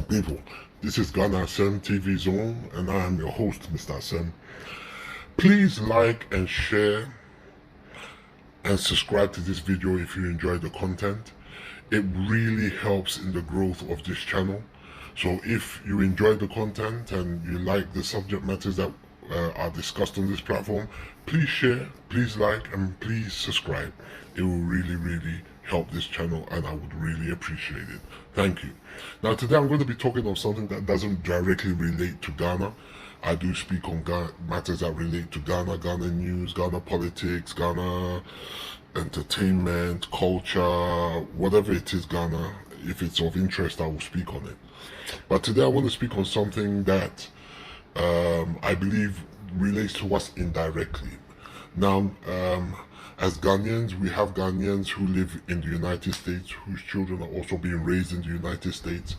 People, this is Ghana Asem TV Zone, and I am your host, Mr. Asem. Please like and share and subscribe to this video if you enjoy the content. It really helps in the growth of this channel. So if you enjoy the content and you like the subject matters that are discussed on this platform, please share, please like, and please subscribe. It will really help this channel, and I would really appreciate it. Thank you. Now today I'm going to be talking of something that doesn't directly relate to Ghana. I do speak on matters that relate to Ghana, Ghana news, Ghana politics, Ghana entertainment, culture, whatever it is Ghana. If it's of interest, I will speak on it. But today I want to speak on something that I believe relates to us indirectly. Now, as Ghanaians, we have Ghanaians who live in the United States, whose children are also being raised in the United States.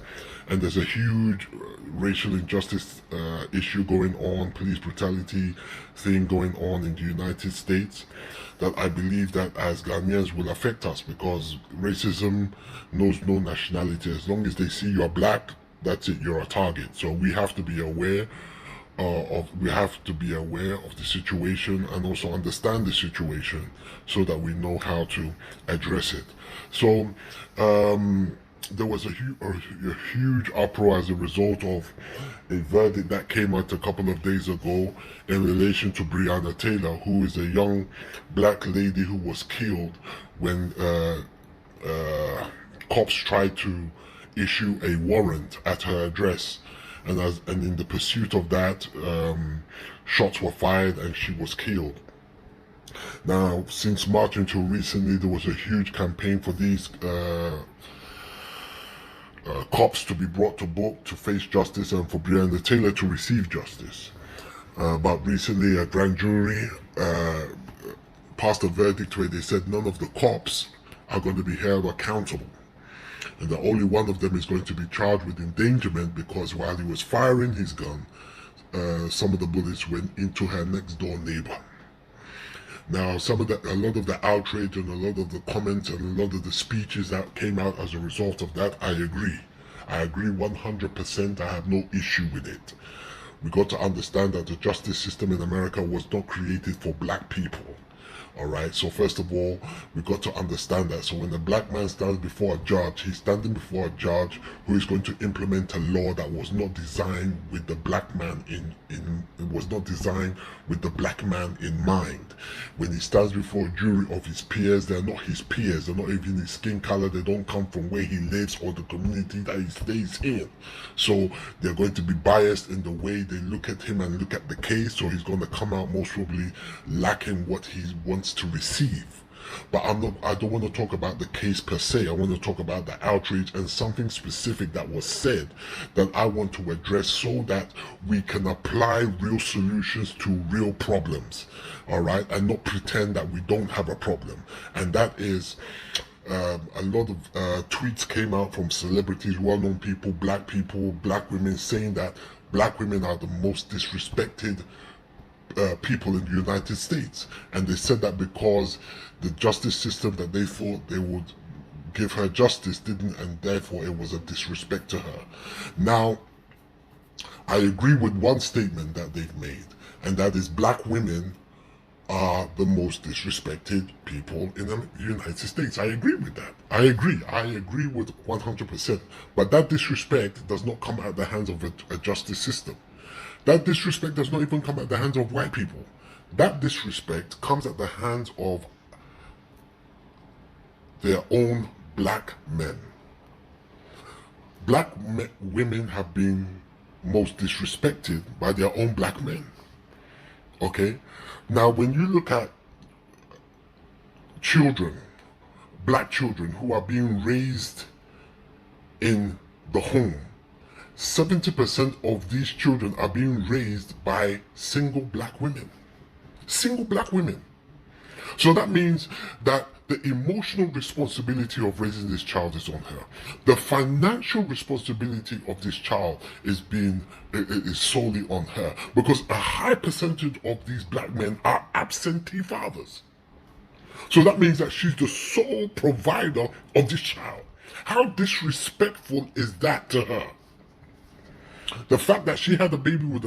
And there's a huge racial injustice issue going on, police brutality thing going on in the United States, that I believe that as Ghanaians will affect us, because racism knows no nationality. As long as they see you're black, that's it, you're a target. So we have to be aware of the situation, and also understand the situation so that we know how to address it. So there was a huge uproar as a result of a verdict that came out a couple of days ago in relation to Breonna Taylor, who is a young black lady who was killed when cops tried to issue a warrant at her address. And in the pursuit of that, shots were fired and she was killed. Now, since March until recently, there was a huge campaign for these cops to be brought to book to face justice, and for Breonna Taylor to receive justice. But recently, a grand jury passed a verdict where they said none of the cops are going to be held accountable, and that only one of them is going to be charged with endangerment, because while he was firing his gun, some of the bullets went into her next door neighbor. Now, a lot of the outrage and a lot of the comments and a lot of the speeches that came out as a result of that, I agree. I agree 100%. I have no issue with it. We got to understand that the justice system in America was not created for black people. Alright, so first of all, we got to understand that. So when a black man stands before a judge, he's standing before a judge who is going to implement a law that was not designed with the black man it was not designed with the black man in mind. When he stands before a jury of his peers, they're not his peers, they're not even his skin color, they don't come from where he lives or the community that he stays in. So they're going to be biased in the way they look at him and look at the case, so he's going to come out most probably lacking what he wants to receive. But I don't want to talk about the case per se. I want to talk about the outrage and something specific that was said that I want to address, so that we can apply real solutions to real problems, all right, and not pretend that we don't have a problem. And that is a lot of tweets came out from celebrities, well-known people, black women, saying that black women are the most disrespected people in the United States. And they said that because the justice system that they thought they would give her justice didn't, and therefore it was a disrespect to her. Now, I agree with one statement that they've made, and that is black women are the most disrespected people in the United States. I agree with that. I agree with 100%. But that disrespect does not come at the hands of a justice system. That disrespect does not even come at the hands of white people. That disrespect comes at the hands of their own black men. Black women have been most disrespected by their own black men. Okay? Now, when you look at children, black children who are being raised in the home, 70% of these children are being raised by single black women. Single black women. So that means that the emotional responsibility of raising this child is on her. The financial responsibility of this child is solely on her, because a high percentage of these black men are absentee fathers. So that means that she's the sole provider of this child. How disrespectful is that to her? The fact that she had a baby with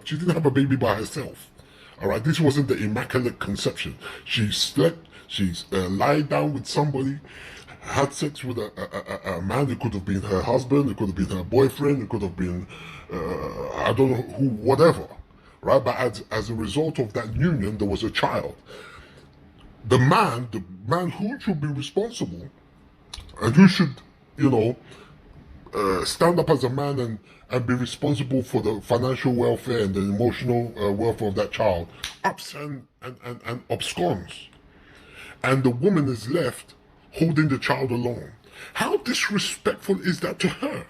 she didn't have a baby by herself. All right, this wasn't the immaculate conception. She slept, she's lied down with somebody, had sex with a man. It could have been her husband, it could have been her boyfriend, it could have been, I don't know who, whatever. Right, but as a result of that union, there was a child. The man who should be responsible and who should, you know, stand up as a man and be responsible for the financial welfare and the emotional welfare of that child, ups and absconds. And the woman is left holding the child alone. How disrespectful is that to her?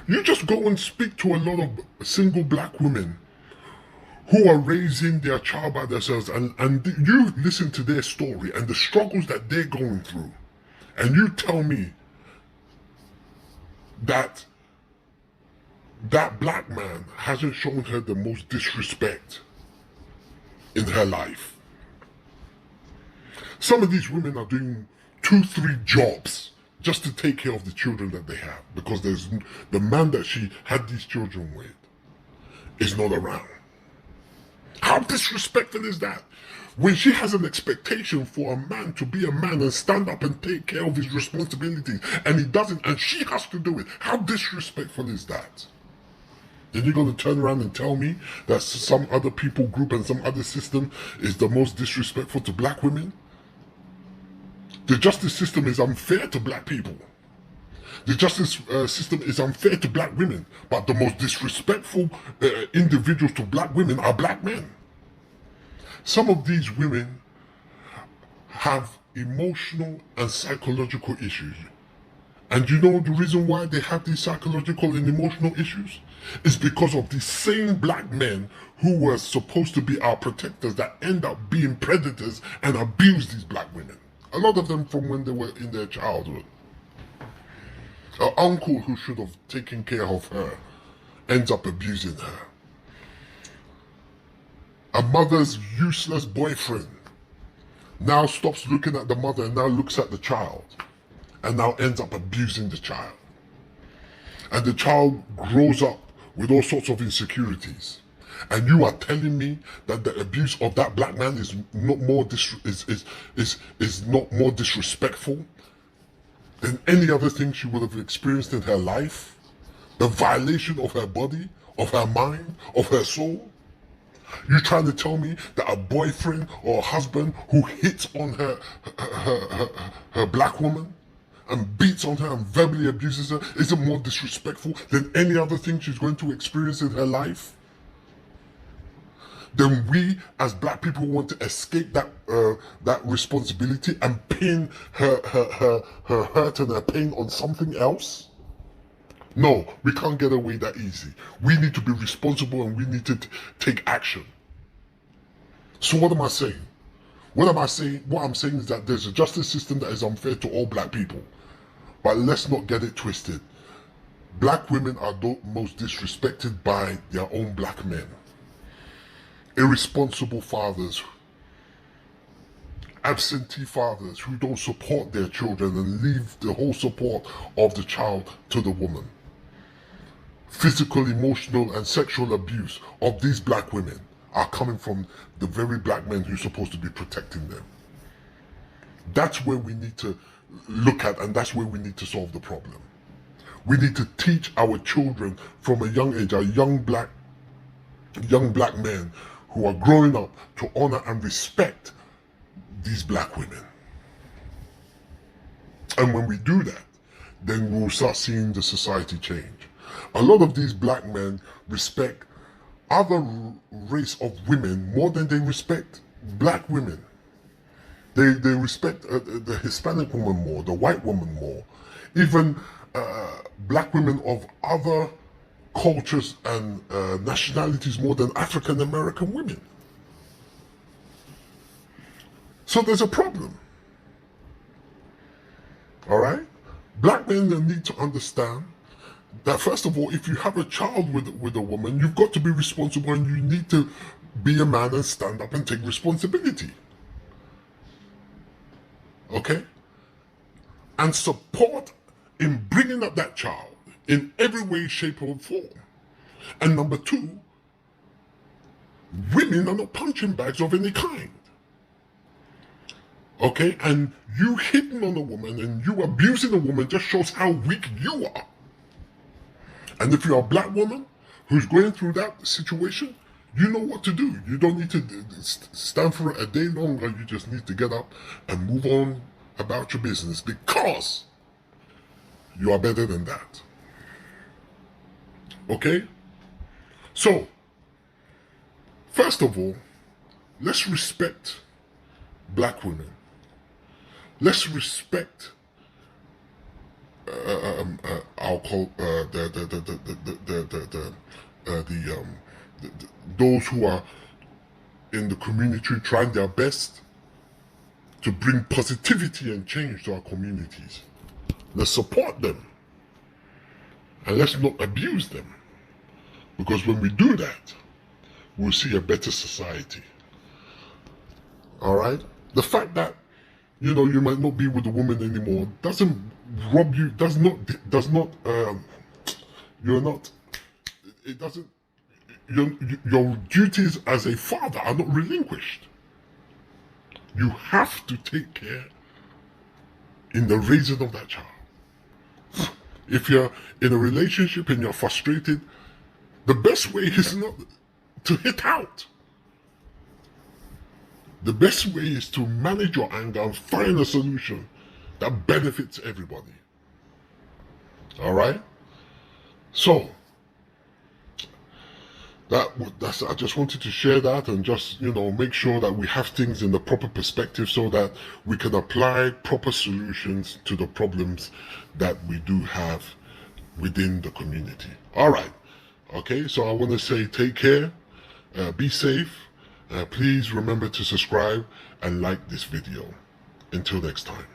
You just go and speak to a lot of single black women who are raising their child by themselves, and you listen to their story and the struggles that they're going through, and you tell me that that black man hasn't shown her the most disrespect in her life. Some of these women are doing 2-3 jobs just to take care of the children that they have, because there's the man that she had these children with is not around. How disrespectful is that? When she has an expectation for a man to be a man and stand up and take care of his responsibilities, and he doesn't, and she has to do it. How disrespectful is that? Then you're going to turn around and tell me that some other people group and some other system is the most disrespectful to black women? The justice system is unfair to black people. The justice system is unfair to black women, but the most disrespectful individuals to black women are black men. Some of these women have emotional and psychological issues. And you know the reason why they have these psychological and emotional issues? It's because of the same black men who were supposed to be our protectors that end up being predators and abuse these black women. A lot of them from when they were in their childhood. Her uncle who should have taken care of her ends up abusing her. A mother's useless boyfriend now stops looking at the mother and now looks at the child and now ends up abusing the child. And the child grows up with all sorts of insecurities. And you are telling me that the abuse of that black man is not more not more disrespectful than any other thing she would have experienced in her life? The violation of her body, of her mind, of her soul? You trying to tell me that a boyfriend or a husband who hits on her black woman and beats on her and verbally abuses her isn't more disrespectful than any other thing she's going to experience in her life? Then we as black people want to escape that responsibility and pin her hurt and her pain on something else? No, we can't get away that easy. We need to be responsible and we need to take action. So what am I saying? What am I saying? What I'm saying is that there's a justice system that is unfair to all black people. But let's not get it twisted. Black women are the most disrespected by their own black men. Irresponsible fathers, absentee fathers who don't support their children and leave the whole support of the child to the woman. Physical, emotional, and sexual abuse of these black women are coming from the very black men who are supposed to be protecting them. That's where we need to look at, and that's where we need to solve the problem. We need to teach our children from a young age, our young black men who are growing up to honor and respect these black women. And when we do that, then we'll start seeing the society change. A lot of these black men respect other race of women more than they respect black women. They respect the Hispanic woman more, the white woman more, even black women of other cultures and nationalities more than African American women. So there's a problem. All right? Black men need to understand that, first of all, if you have a child with a woman, you've got to be responsible and you need to be a man and stand up and take responsibility. Okay? And support in bringing up that child, in every way, shape, or form. And number two, women are not punching bags of any kind. Okay? And you hitting on a woman and you abusing a woman just shows how weak you are. And if you're a black woman who's going through that situation, you know what to do. You don't need to stand for it a day longer. You just need to get up and move on about your business, because you are better than that. Okay? So, first of all, let's respect black women. Let's respect those who are in the community trying their best to bring positivity and change to our communities. Let's support them, and let's not abuse them, because when we do that, we'll see a better society. All right? The fact that you might not be with the woman anymore doesn't rob you, your duties as a father are not relinquished. You have to take care in the raising of that child. If you're in a relationship and you're frustrated, the best way is not to hit out. The best way is to manage your anger and find a solution that benefits everybody. All right? So, I just wanted to share that and just, make sure that we have things in the proper perspective so that we can apply proper solutions to the problems that we do have within the community. All right. Okay, so I want to say take care, be safe. Please remember to subscribe and like this video. Until next time.